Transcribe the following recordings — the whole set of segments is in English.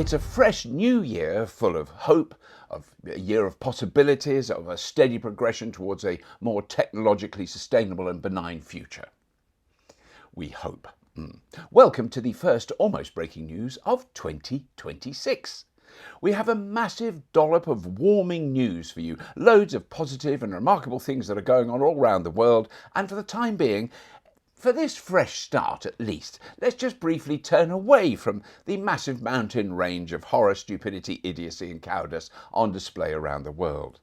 It's a fresh new year full of hope, of a year of possibilities, of a steady progression towards a more technologically sustainable and benign future. We hope. Welcome to the first almost breaking news of 2026. We have a massive dollop of warming news for you, loads of positive and remarkable things that are going on all around the world, and for the time being, for this fresh start at least, let's just briefly turn away from the massive mountain range of horror, stupidity, idiocy and cowardice on display around the world.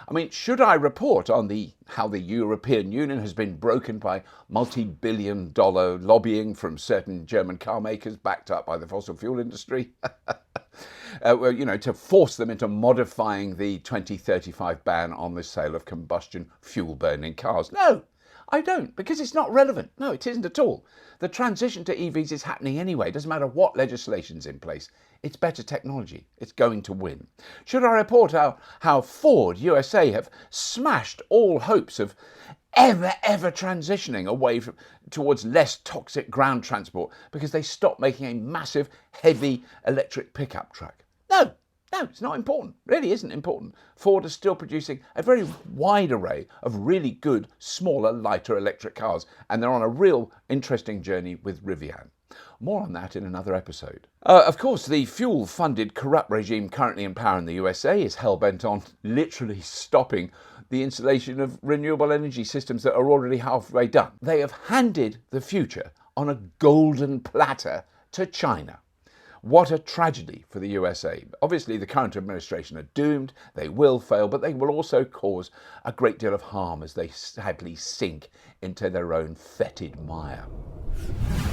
I mean, should I report on how the European Union has been broken by multi-billion-dollar lobbying from certain German car makers backed up by the fossil fuel industry? To force them into modifying the 2035 ban on the sale of combustion fuel-burning cars. No, I don't, because it's not relevant. No, it isn't at all. The transition to EVs is happening anyway. It doesn't matter what legislation's in place. It's better technology. It's going to win. Should I report how Ford USA have smashed all hopes of ever transitioning away towards less toxic ground transport because they stopped making a massive, heavy electric pickup truck? No, it's not important. It really isn't important. Ford is still producing a very wide array of really good, smaller, lighter electric cars, and they're on a real interesting journey with Rivian. More on that in another episode. Of course, the fuel-funded corrupt regime currently in power in the USA is hell-bent on literally stopping the installation of renewable energy systems that are already halfway done. They have handed the future on a golden platter to China. What a tragedy for the USA. Obviously, the current administration are doomed. They will fail, but they will also cause a great deal of harm as they sadly sink into their own fetid mire.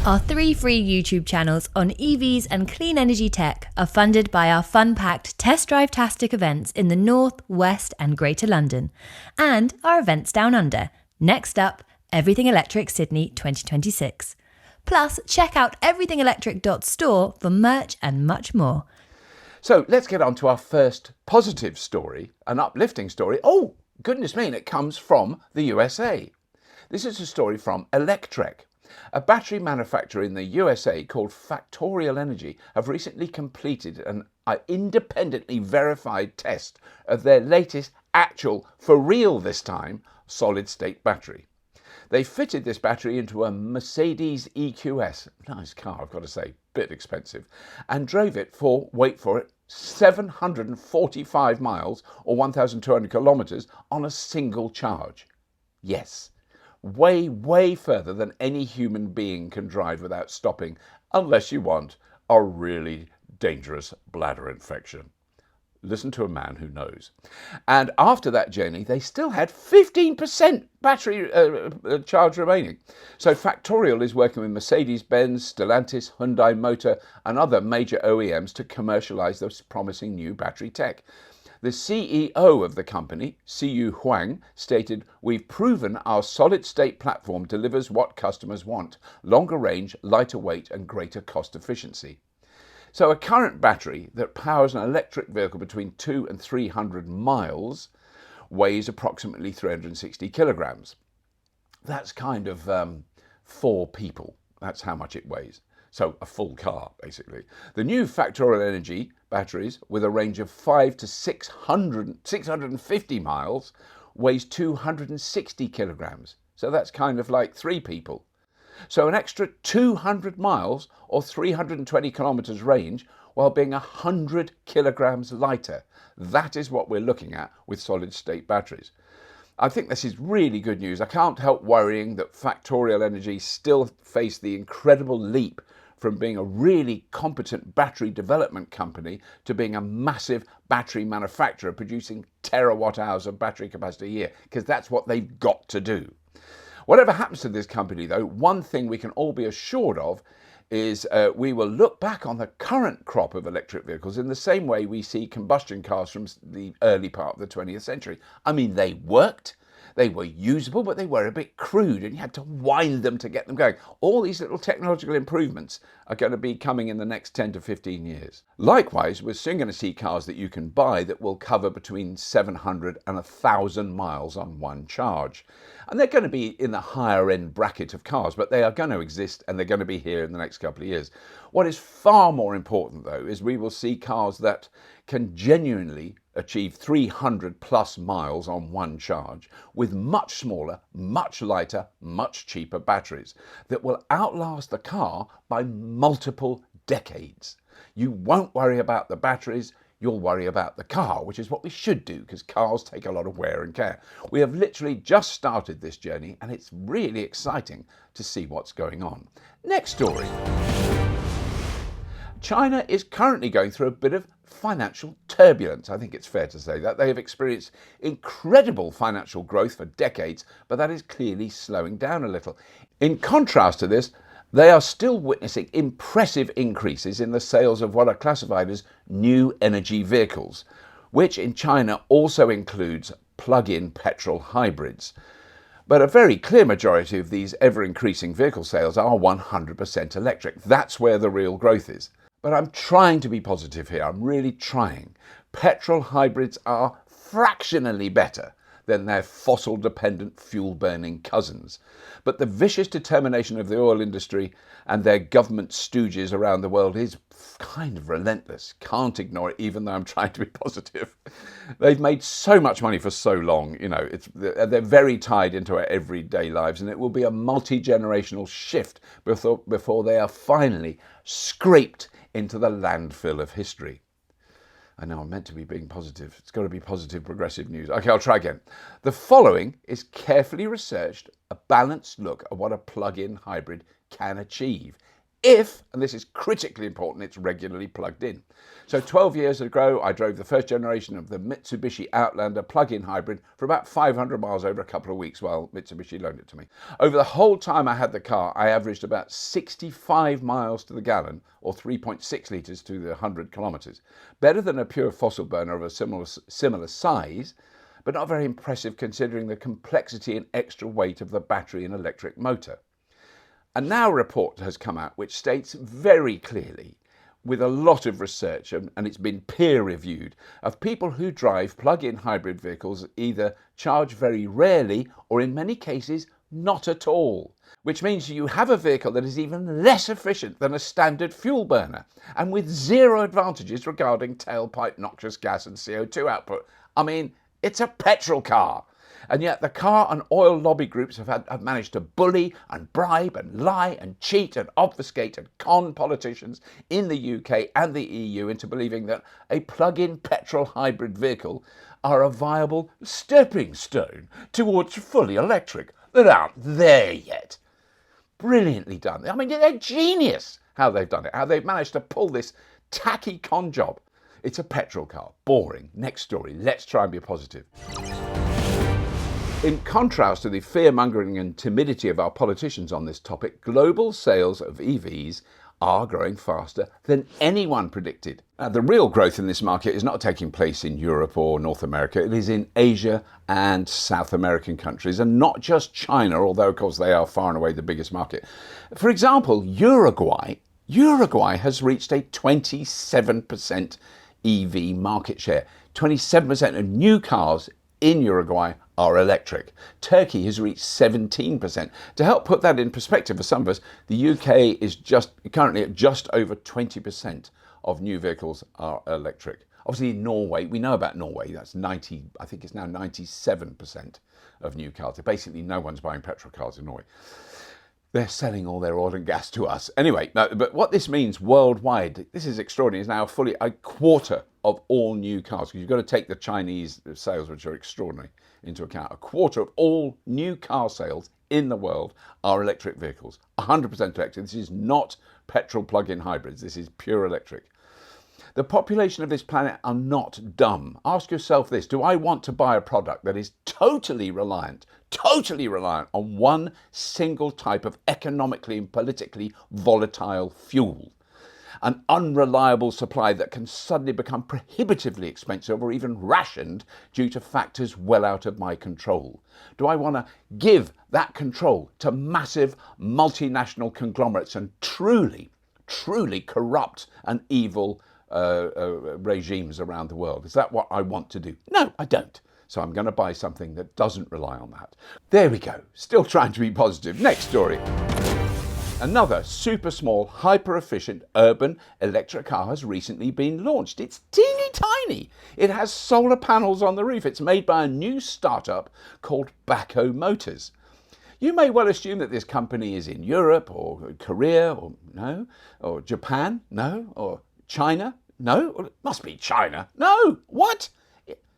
Our 3 free YouTube channels on EVs and clean energy tech are funded by our fun-packed Test Drive-tastic events in the North, West and Greater London, and our events down under. Next up, Everything Electric Sydney 2026. Plus, check out everythingelectric.store for merch and much more. So let's get on to our first positive story, an uplifting story. Oh, goodness me, and it comes from the USA. This is a story from Electrek. A battery manufacturer in the USA called Factorial Energy have recently completed an independently verified test of their latest actual, for real this time, solid-state battery. They fitted this battery into a Mercedes EQS, nice car I've got to say, bit expensive, and drove it for, wait for it, 745 miles or 1,200 kilometres on a single charge. Yes, way further than any human being can drive without stopping, unless you want a really dangerous bladder infection. Listen to a man who knows. And after that journey, they still had 15% battery charge remaining. So Factorial is working with Mercedes-Benz, Stellantis, Hyundai Motor and other major OEMs to commercialize this promising new battery tech. The CEO of the company, Siyu Huang, stated, "We've proven our solid-state platform delivers what customers want: longer range, lighter weight and greater cost efficiency." So a current battery that powers an electric vehicle between 200 and 300 miles weighs approximately 360 kilograms. That's kind of 4 people. That's how much it weighs. So a full car, basically. The new Factorial Energy batteries, with a range of 500 to 650 miles, weighs 260 kilograms. So that's kind of like 3 people. So an extra 200 miles or 320 kilometres range while being 100 kilograms lighter. That is what we're looking at with solid-state batteries. I think this is really good news. I can't help worrying that Factorial Energy still face the incredible leap from being a really competent battery development company to being a massive battery manufacturer producing terawatt hours of battery capacity a year, because that's what they've got to do. Whatever happens to this company, though, one thing we can all be assured of is we will look back on the current crop of electric vehicles in the same way we see combustion cars from the early part of the 20th century. I mean, they worked, They were usable, but they were a bit crude and you had to wind them to get them going. All these little technological improvements are going to be coming in the next 10 to 15 years. Likewise, we're soon going to see cars that you can buy that will cover between 700 and 1,000 miles on one charge. And they're going to be in the higher end bracket of cars, but they are going to exist and they're going to be here in the next couple of years. What is far more important, though, is we will see cars that can genuinely achieve 300 plus miles on one charge with much smaller, much lighter, much cheaper batteries that will outlast the car by multiple decades. You won't worry about the batteries, you'll worry about the car, which is what we should do because cars take a lot of wear and care. We have literally just started this journey and it's really exciting to see what's going on. Next story. China is currently going through a bit of financial turbulence. I think it's fair to say that. They have experienced incredible financial growth for decades, but that is clearly slowing down a little. In contrast to this, they are still witnessing impressive increases in the sales of what are classified as new energy vehicles, which in China also includes plug-in petrol hybrids. But a very clear majority of these ever-increasing vehicle sales are 100% electric. That's where the real growth is. But I'm trying to be positive here. I'm really trying. Petrol hybrids are fractionally better than their fossil-dependent fuel-burning cousins. But the vicious determination of the oil industry and their government stooges around the world is kind of relentless. Can't ignore it, even though I'm trying to be positive. They've made so much money for so long, they're very tied into our everyday lives, and it will be a multi-generational shift before they are finally scraped into the landfill of history. I know I'm meant to be being positive. It's got to be positive, progressive news. Okay, I'll try again. The following is carefully researched, a balanced look at what a plug-in hybrid can achieve if, and this is critically important, it's regularly plugged in. So 12 years ago, I drove the first generation of the Mitsubishi Outlander plug-in hybrid for about 500 miles over a couple of weeks while Mitsubishi loaned it to me. Over the whole time I had the car, I averaged about 65 miles to the gallon, or 3.6 litres to the 100 kilometres. Better than a pure fossil burner of a similar size, but not very impressive considering the complexity and extra weight of the battery and electric motor. And now a report has come out which states very clearly, with a lot of research, and it's been peer reviewed, of people who drive plug-in hybrid vehicles either charge very rarely or in many cases not at all. Which means you have a vehicle that is even less efficient than a standard fuel burner and with zero advantages regarding tailpipe noxious gas and CO2 output. I mean, it's a petrol car. And yet the car and oil lobby groups have managed to bully and bribe and lie and cheat and obfuscate and con politicians in the UK and the EU into believing that a plug-in petrol hybrid vehicle are a viable stepping stone towards fully electric that aren't there yet. Brilliantly done. I mean, they're genius how they've done it, how they've managed to pull this tacky con job. It's a petrol car. Boring. Next story. Let's try and be positive. In contrast to the fear-mongering and timidity of our politicians on this topic, global sales of EVs are growing faster than anyone predicted. Now, the real growth in this market is not taking place in Europe or North America. It is in Asia and South American countries, and not just China, although, of course, they are far and away the biggest market. For example, Uruguay has reached a 27% EV market share. 27% of new cars in Uruguay are electric. Turkey has reached 17%. To help put that in perspective for some of us, the UK is currently at just over 20% of new vehicles are electric. Obviously in Norway, we know about Norway, that's 90, I think it's now 97% of new cars. Basically no one's buying petrol cars in Norway. They're selling all their oil and gas to us. Anyway, but what this means worldwide, this is extraordinary, is now fully a quarter of all new cars. Because you've got to take the Chinese sales, which are extraordinary, into account. A quarter of all new car sales in the world are electric vehicles. 100% electric. This is not petrol plug-in hybrids. This is pure electric. The population of this planet are not dumb. Ask yourself this: do I want to buy a product that is totally reliant on one single type of economically and politically volatile fuel? an unreliable supply that can suddenly become prohibitively expensive or even rationed due to factors well out of my control? Do I want to give that control to massive multinational conglomerates and truly corrupt and evil regimes around the world? Is that what I want to do? No, I don't. So I'm going to buy something that doesn't rely on that. There we go. Still trying to be positive. Next story. Another super small, hyper efficient urban electric car has recently been launched. It's teeny tiny. It has solar panels on the roof. It's made by a new startup called Baco Motors. You may well assume that this company is in Europe or Korea or no, or Japan, no, or China, no, well, it must be China. No, what?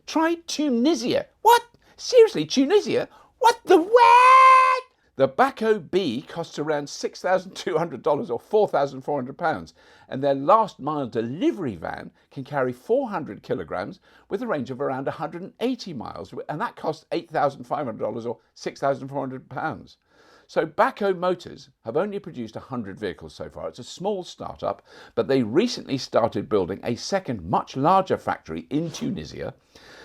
Try Tunisia. What? Seriously, Tunisia? What the what? The Baco B costs around $6,200 or £4,400, and their last mile delivery van can carry 400 kilograms with a range of around 180 miles, and that costs $8,500 or £6,400. So Baco Motors have only produced 100 vehicles so far. It's a small startup, but they recently started building a second, much larger factory in Tunisia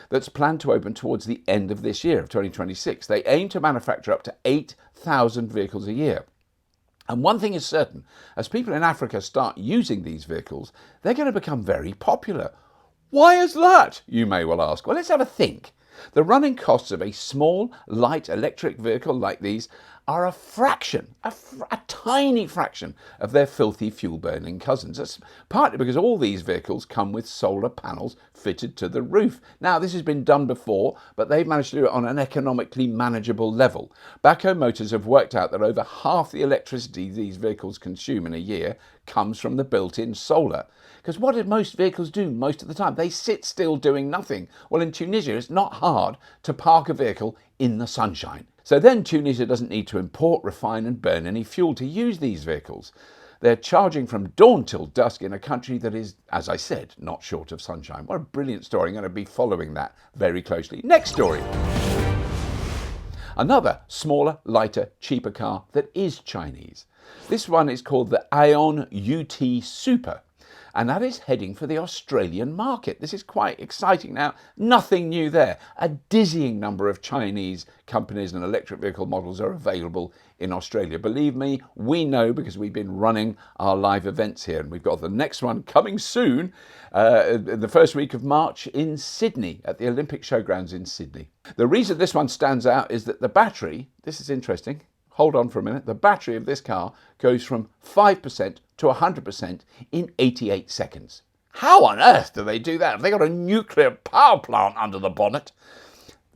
that's planned to open towards the end of this year, of 2026. They aim to manufacture up to 8,000 vehicles a year. And one thing is certain, as people in Africa start using these vehicles, they're going to become very popular. Why is that, you may well ask? Well, let's have a think. The running costs of a small, light electric vehicle like these are a fraction, a tiny fraction of their filthy fuel-burning cousins. That's partly because all these vehicles come with solar panels fitted to the roof. Now, this has been done before, but they've managed to do it on an economically manageable level. Baco Motors have worked out that over half the electricity these vehicles consume in a year comes from the built-in solar. Because what do most vehicles do most of the time? They sit still doing nothing. Well, in Tunisia, it's not hard to park a vehicle in the sunshine. So then Tunisia doesn't need to import, refine and burn any fuel to use these vehicles. They're charging from dawn till dusk in a country that is, as I said, not short of sunshine. What a brilliant story. I'm going to be following that very closely. Next story. Another smaller, lighter, cheaper car that is Chinese. This one is called the Aion UT Super, and that is heading for the Australian market. This is quite exciting. Now, nothing new there. A dizzying number of Chinese companies and electric vehicle models are available in Australia. Believe me, we know because we've been running our live events here, and we've got the next one coming soon, the first week of March in Sydney, at the Olympic Showgrounds in Sydney. The reason this one stands out is that the battery, this is interesting, hold on for a minute, the battery of this car goes from 5% to 100% in 88 seconds. How on earth do they do that? Have they got a nuclear power plant under the bonnet?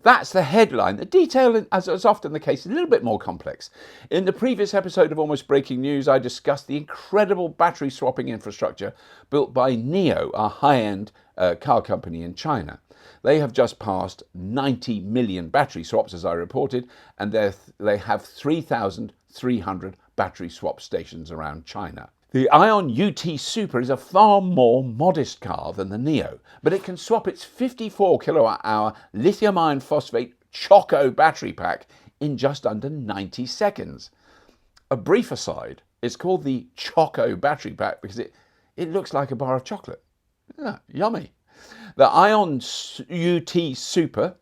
That's the headline. The detail, as is often the case, is a little bit more complex. In the previous episode of Almost Breaking News, I discussed the incredible battery swapping infrastructure built by NIO, a high-end car company in China. They have just passed 90 million battery swaps, as I reported, and they have 3,300 battery swap stations around China. The Aion UT Super is a far more modest car than the NIO, but it can swap its 54 kilowatt-hour lithium iron phosphate Choco battery pack in just under 90 seconds. A brief aside, it's called the Choco battery pack because it looks like a bar of chocolate. Yeah, yummy. The Aion UT Super,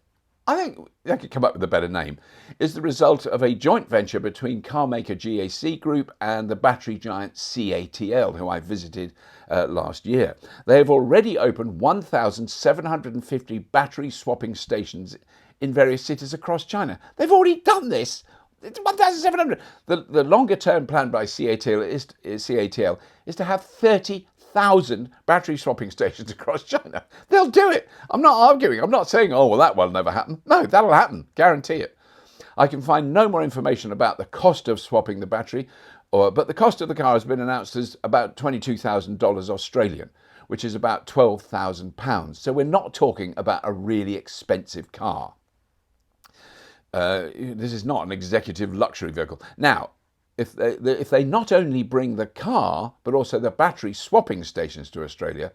I think they could come up with a better name, is the result of a joint venture between car maker GAC Group and the battery giant CATL, who I visited last year. They have already opened 1,750 battery swapping stations in various cities across China. They've already done this. It's 1,700. The longer term plan by CATL is to have 30,000 battery swapping stations across China. They'll do it. I'm not arguing. I'm not saying, oh, well, that will never happen. No, that'll happen. Guarantee it. I can find no more information about the cost of swapping the battery, but the cost of the car has been announced as about $22,000 Australian, which is about £12,000. So we're not talking about a really expensive car. This is not an executive luxury vehicle. Now, if they not only bring the car, but also the battery swapping stations to Australia,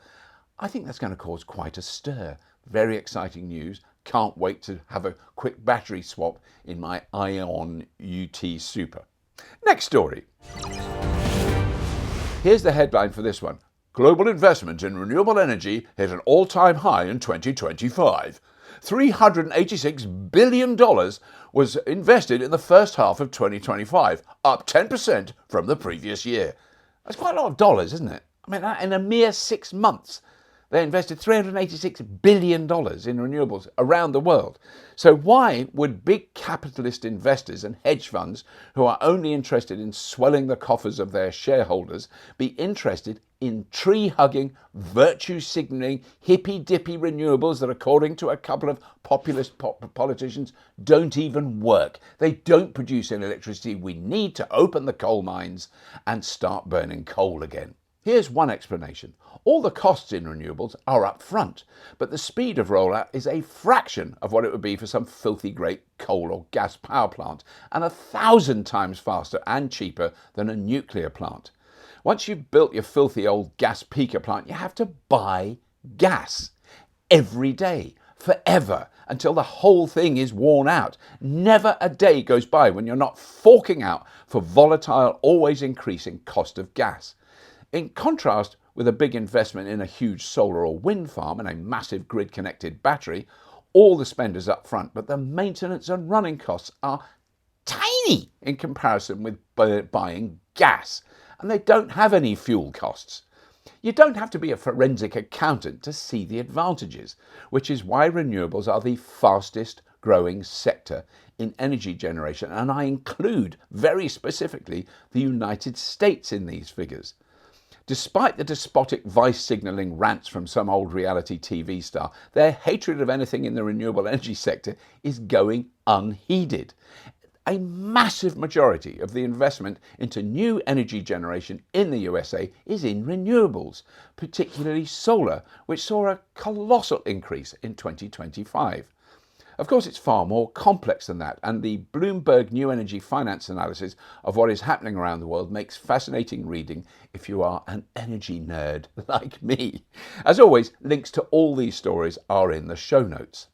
I think that's going to cause quite a stir. Very exciting news. Can't wait to have a quick battery swap in my Aion UT Super. Next story. Here's the headline for this one. Global investment in renewable energy hit an all-time high in 2025. $386 billion was invested in the first half of 2025, up 10% from the previous year. That's quite a lot of dollars, isn't it? I mean, in a mere 6 months, they invested $386 billion in renewables around the world. So why would big capitalist investors and hedge funds, who are only interested in swelling the coffers of their shareholders, be interested in tree-hugging, virtue-signalling, hippy-dippy renewables that, according to a couple of populist politicians, don't even work? They don't produce any electricity we need to open the coal mines and start burning coal again. Here's one explanation. All the costs in renewables are up front, but the speed of rollout is a fraction of what it would be for some filthy great coal or gas power plant, and 1,000 times faster and cheaper than a nuclear plant. Once you've built your filthy old gas peaker plant, you have to buy gas every day, forever, until the whole thing is worn out. Never a day goes by when you're not forking out for volatile, always increasing cost of gas. In contrast with a big investment in a huge solar or wind farm and a massive grid-connected battery, all the spend is up front, but the maintenance and running costs are tiny in comparison with buying gas, and they don't have any fuel costs. You don't have to be a forensic accountant to see the advantages, which is why renewables are the fastest growing sector in energy generation, and I include very specifically the United States in these figures. Despite the despotic vice-signalling rants from some old reality TV star, their hatred of anything in the renewable energy sector is going unheeded. A massive majority of the investment into new energy generation in the USA is in renewables, particularly solar, which saw a colossal increase in 2025. Of course, it's far more complex than that, and the Bloomberg New Energy Finance analysis of what is happening around the world makes fascinating reading if you are an energy nerd like me. As always, links to all these stories are in the show notes.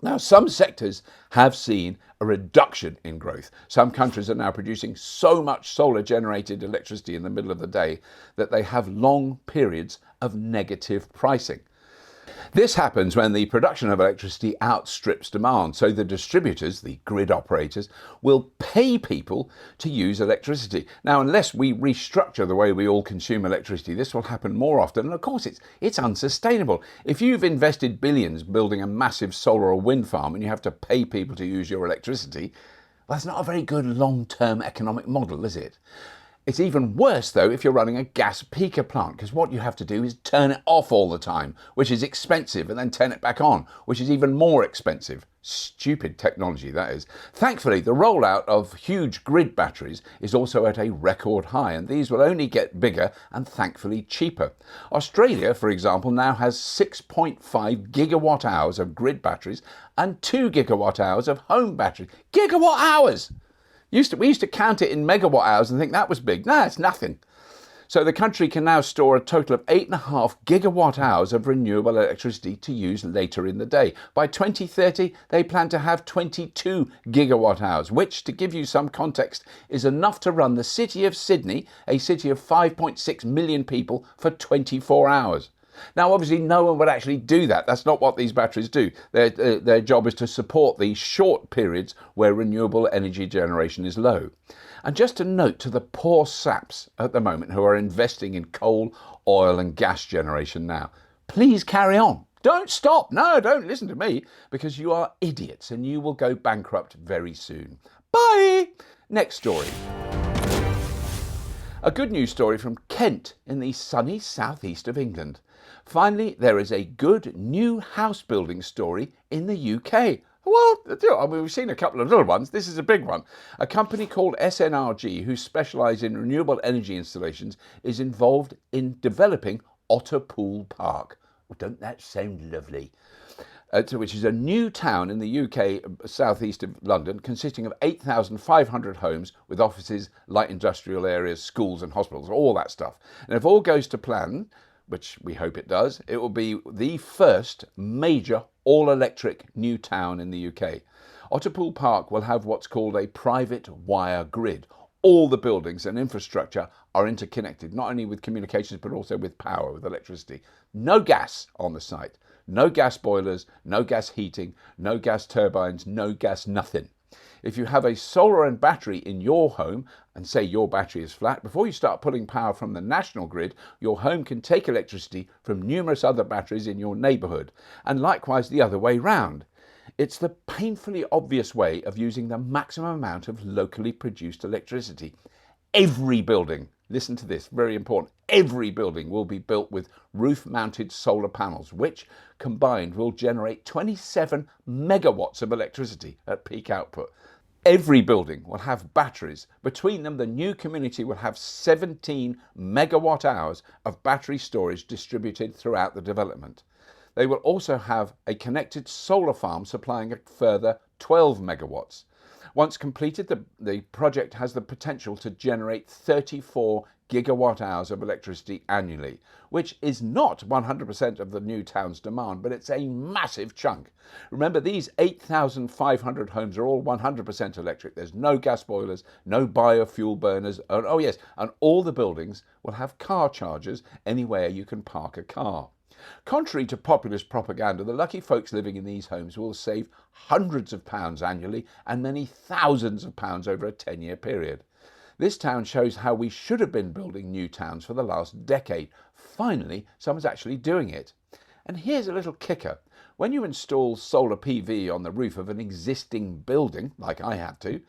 Now, some sectors have seen a reduction in growth. Some countries are now producing so much solar-generated electricity in the middle of the day that they have long periods of negative pricing. This happens when the production of electricity outstrips demand, so the distributors, the grid operators, will pay people to use electricity. Now, unless we restructure the way we all consume electricity, this will happen more often, and of course it's unsustainable. If you've invested billions building a massive solar or wind farm and you have to pay people to use your electricity, well, that's not a very good long-term economic model, is it? It's even worse, though, if you're running a gas peaker plant, because what you have to do is turn it off all the time, which is expensive, and then turn it back on, which is even more expensive. Stupid technology, that is. Thankfully, the rollout of huge grid batteries is also at a record high, and these will only get bigger and thankfully cheaper. Australia, for example, now has 6.5 gigawatt hours of grid batteries and 2 gigawatt hours of home batteries. Gigawatt hours! We used to count it in megawatt hours and think that was big. No, it's nothing. So the country can now store a total of 8.5 gigawatt hours of renewable electricity to use later in the day. By 2030, they plan to have 22 gigawatt hours, which, to give you some context, is enough to run the city of Sydney, a city of 5.6 million people, for 24 hours. Now, obviously, no one would actually do that. That's not what these batteries do. Their job is to support the short periods where renewable energy generation is low. And just a note to the poor saps at the moment who are investing in coal, oil and gas generation now. Please carry on. Don't stop. No, don't listen to me, because you are idiots and you will go bankrupt very soon. Bye. Next story. A good news story from Kent in the sunny southeast of England. Finally, there is a good new house building story in the UK. Well, I mean, we've seen a couple of little ones. This is a big one. A company called SNRG, who specialise in renewable energy installations, is involved in developing Otterpool Park. Well, don't that sound lovely? Which is a new town in the UK, southeast of London, consisting of 8,500 homes with offices, light industrial areas, schools and hospitals, all that stuff. And if all goes to plan, which we hope it does, it will be the first major all-electric new town in the UK. Otterpool Park will have what's called a private wire grid. All the buildings and infrastructure are interconnected, not only with communications, but also with power, with electricity. No gas on the site. No gas boilers, no gas heating, no gas turbines, no gas nothing. If you have a solar and battery in your home, and say your battery is flat, before you start pulling power from the national grid, your home can take electricity from numerous other batteries in your neighbourhood, and likewise the other way round. It's the painfully obvious way of using the maximum amount of locally produced electricity. Every building, listen to this, very important, every building will be built with roof-mounted solar panels, which combined will generate 27 megawatts of electricity at peak output. Every building will have batteries. Between them, the new community will have 17 megawatt hours of battery storage distributed throughout the development. They will also have a connected solar farm supplying a further 12 megawatts. Once completed, the project has the potential to generate 34 gigawatt hours of electricity annually, which is not 100% of the new town's demand, but it's a massive chunk. Remember, these 8,500 homes are all 100% electric. There's no gas boilers, no biofuel burners, and oh yes, and all the buildings will have car chargers anywhere you can park a car. Contrary to populist propaganda, the lucky folks living in these homes will save hundreds of pounds annually and many thousands of pounds over a 10-year period. This town shows how we should have been building new towns for the last decade. Finally, someone's actually doing it. And here's a little kicker. When you install solar PV on the roof of an existing building, like I had to,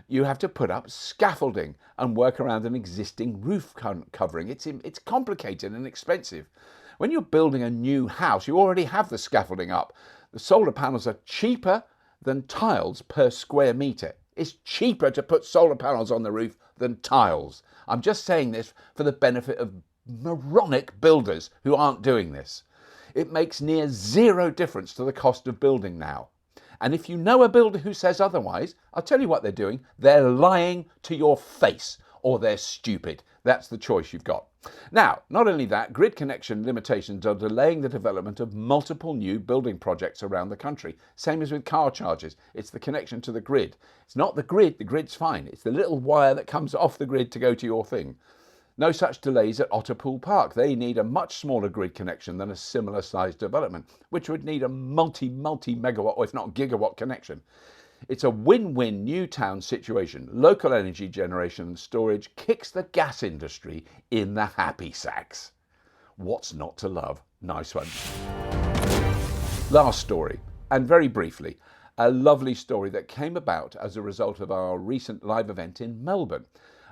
you have to put up scaffolding and work around an existing roof covering. It's complicated and expensive. When you're building a new house, you already have the scaffolding up. The solar panels are cheaper than tiles per square metre. It's cheaper to put solar panels on the roof than tiles. I'm just saying this for the benefit of moronic builders who aren't doing this. It makes near zero difference to the cost of building now. And if you know a builder who says otherwise, I'll tell you what they're doing. They're lying to your face, or they're stupid. That's the choice you've got. Now, not only that, grid connection limitations are delaying the development of multiple new building projects around the country. Same as with car chargers. It's the connection to the grid. It's not the grid's fine. It's the little wire that comes off the grid to go to your thing. No such delays at Otterpool Park. They need a much smaller grid connection than a similar sized development, which would need a multi-megawatt or if not gigawatt connection. It's a win-win new town situation. Local energy generation and storage kicks the gas industry in the happy sacks. What's not to love? Nice one. Last story, and very briefly, a lovely story that came about as a result of our recent live event in Melbourne.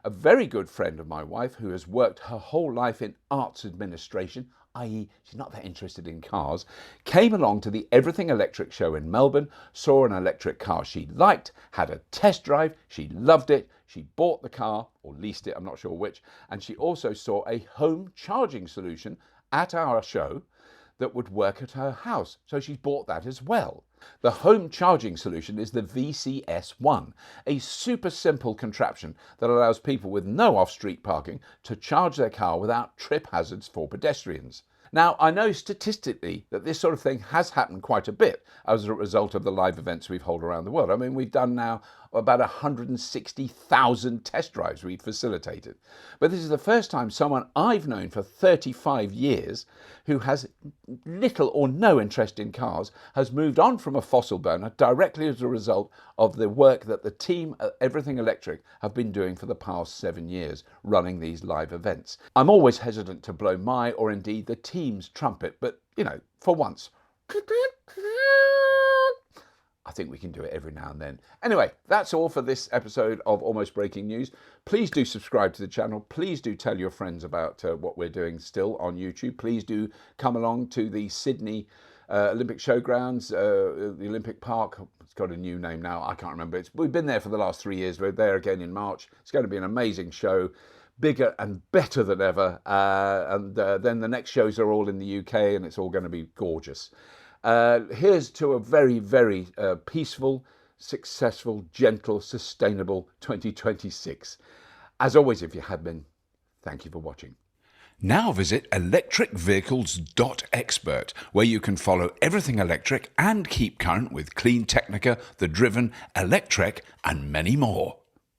A very good friend of my wife, who has worked her whole life in arts administration, i.e. she's not that interested in cars, came along to the Everything Electric show in Melbourne, saw an electric car she liked, had a test drive, she loved it, she bought the car, or leased it, I'm not sure which, and she also saw a home charging solution at our show that would work at her house, so she's bought that as well. The home charging solution is the VCS1, a super simple contraption that allows people with no off-street parking to charge their car without trip hazards for pedestrians. Now, I know statistically that this sort of thing has happened quite a bit as a result of the live events we've held around the world. I mean, we've done now about 160,000 test drives we've facilitated. But this is the first time someone I've known for 35 years who has little or no interest in cars has moved on from a fossil burner directly as a result of the work that the team at Everything Electric have been doing for the past 7 years, running these live events. I'm always hesitant to blow my or indeed the team's trumpet, but, you know, for once, I think we can do it every now and then. Anyway, that's all for this episode of Almost Breaking News. Please do subscribe to the channel. Please do tell your friends about what we're doing still on YouTube. Please do come along to the Sydney Olympic Showgrounds, the Olympic Park. It's got a new name now. I can't remember. We've been there for the last 3 years. We're there again in March. It's going to be an amazing show. Bigger and better than ever. Then the next shows are all in the UK and it's all going to be gorgeous. Here's to a very, very peaceful, successful, gentle, sustainable 2026. As always, if you have been, thank you for watching. Now visit electricvehicles.expert, where you can follow everything electric and keep current with Clean Technica, The Driven, Electrek, and many more.